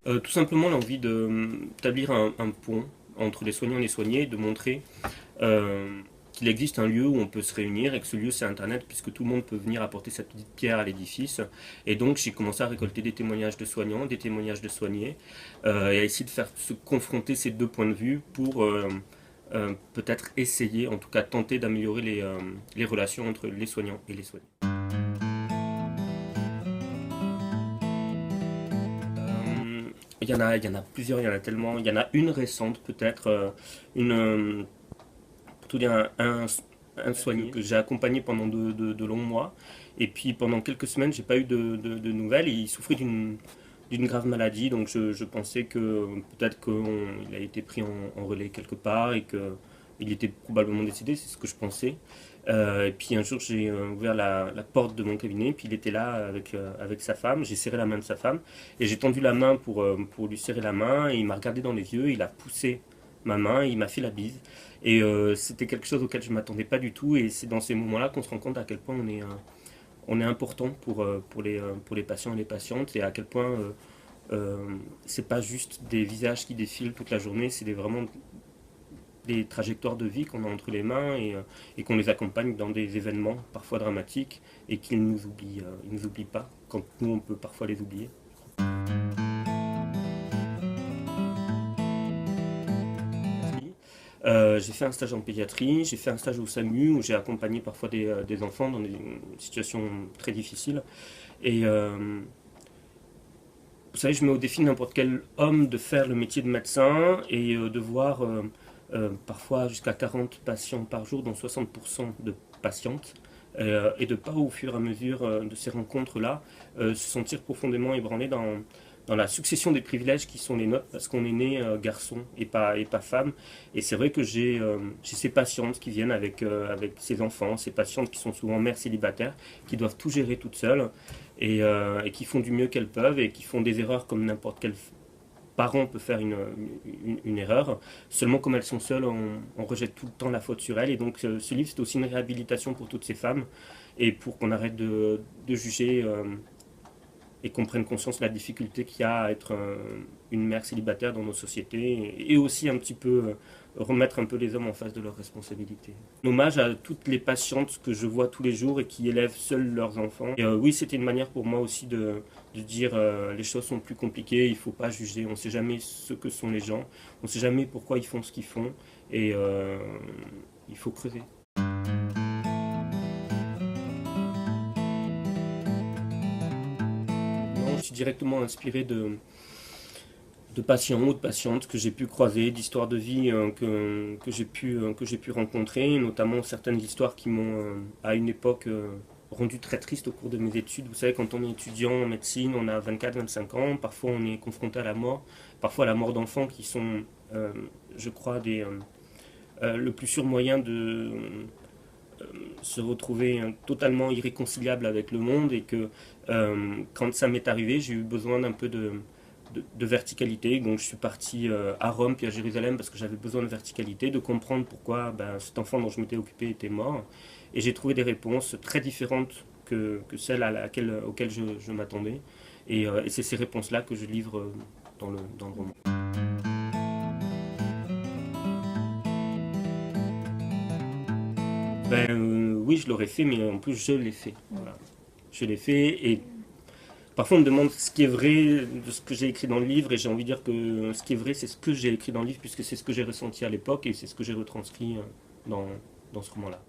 Tout simplement l'envie d'établir un pont entre les soignants et les soignés, de montrer euh, qu'il existe un lieu où on peut se réunir et que ce lieu c'est Internet puisque tout le monde peut venir apporter sa petite pierre à l'édifice. Et donc j'ai commencé à récolter des témoignages de soignants, des témoignages de soignés et à essayer de faire se confronter ces deux points de vue pour peut-être essayer, en tout cas tenter d'améliorer les relations entre les soignants et les soignés. Il y en a plusieurs, il y en a tellement. Il y en a une récente peut-être, une, pour tout dire, un soigné que j'ai accompagné pendant de longs mois. Et puis pendant quelques semaines, j'ai pas eu de nouvelles. Et il souffrait d'une grave maladie, donc je pensais que peut-être qu'il a été pris en relais quelque part et qu'il était probablement décédé, c'est ce que je pensais. Et puis un jour, j'ai ouvert la porte de mon cabinet, puis il était là avec sa femme. J'ai serré la main de sa femme et j'ai tendu la main pour lui serrer la main. Et il m'a regardé dans les yeux, il a poussé ma main, il m'a fait la bise. Et c'était quelque chose auquel je ne m'attendais pas du tout. Et c'est dans ces moments-là qu'on se rend compte à quel point on est important pour les patients et les patientes et à quel point c'est pas juste des visages qui défilent toute la journée, c'est vraiment des trajectoires de vie qu'on a entre les mains et qu'on les accompagne dans des événements parfois dramatiques et qu'ils ils nous oublient pas quand nous on peut parfois les oublier. J'ai fait un stage en pédiatrie, j'ai fait un stage au SAMU où j'ai accompagné parfois des enfants dans des situations très difficiles. Et vous savez, je mets au défi n'importe quel homme de faire le métier de médecin et de voir parfois jusqu'à 40 patients par jour, dont 60% de patientes, et de pas au fur et à mesure de ces rencontres-là se sentir profondément ébranlé dans la succession des privilèges qui sont les nôtres parce qu'on est né garçon et pas femme. Et c'est vrai que j'ai ces patientes qui viennent avec ces enfants, ces patientes qui sont souvent mères célibataires, qui doivent tout gérer toutes seules et qui font du mieux qu'elles peuvent et qui font des erreurs comme n'importe quel parent peut faire une erreur. Seulement comme elles sont seules, on rejette tout le temps la faute sur elles. Et donc ce livre c'est aussi une réhabilitation pour toutes ces femmes et pour qu'on arrête de juger et qu'on prenne conscience de la difficulté qu'il y a à être une mère célibataire dans nos sociétés et aussi un petit peu remettre un peu les hommes en face de leurs responsabilités. Un hommage à toutes les patientes que je vois tous les jours et qui élèvent seules leurs enfants. Et oui, c'était une manière pour moi aussi de dire les choses sont plus compliquées, il ne faut pas juger, on ne sait jamais ce que sont les gens, on ne sait jamais pourquoi ils font ce qu'ils font et il faut creuser. Non, je suis directement inspiré de patients ou de patientes que j'ai pu croiser, d'histoires de vie que j'ai pu rencontrer, notamment certaines histoires qui m'ont, à une époque, rendu très triste au cours de mes études. Vous savez, quand on est étudiant en médecine, on a 24-25 ans, parfois on est confronté à la mort, parfois à la mort d'enfants qui sont, euh, je crois, le plus sûr moyen de se retrouver totalement irréconciliable avec le monde et que quand ça m'est arrivé, j'ai eu besoin d'un peu de verticalité. Donc je suis parti à Rome puis à Jérusalem parce que j'avais besoin de verticalité, de comprendre pourquoi cet enfant dont je m'étais occupé était mort. Et j'ai trouvé des réponses très différentes que celles auxquelles je m'attendais. Et c'est ces réponses-là que je livre dans le roman. Oui, je l'aurais fait, mais en plus je l'ai fait. Voilà. Je l'ai fait et parfois, on me demande ce qui est vrai de ce que j'ai écrit dans le livre, et j'ai envie de dire que ce qui est vrai, c'est ce que j'ai écrit dans le livre, puisque c'est ce que j'ai ressenti à l'époque, et c'est ce que j'ai retranscrit dans ce roman-là.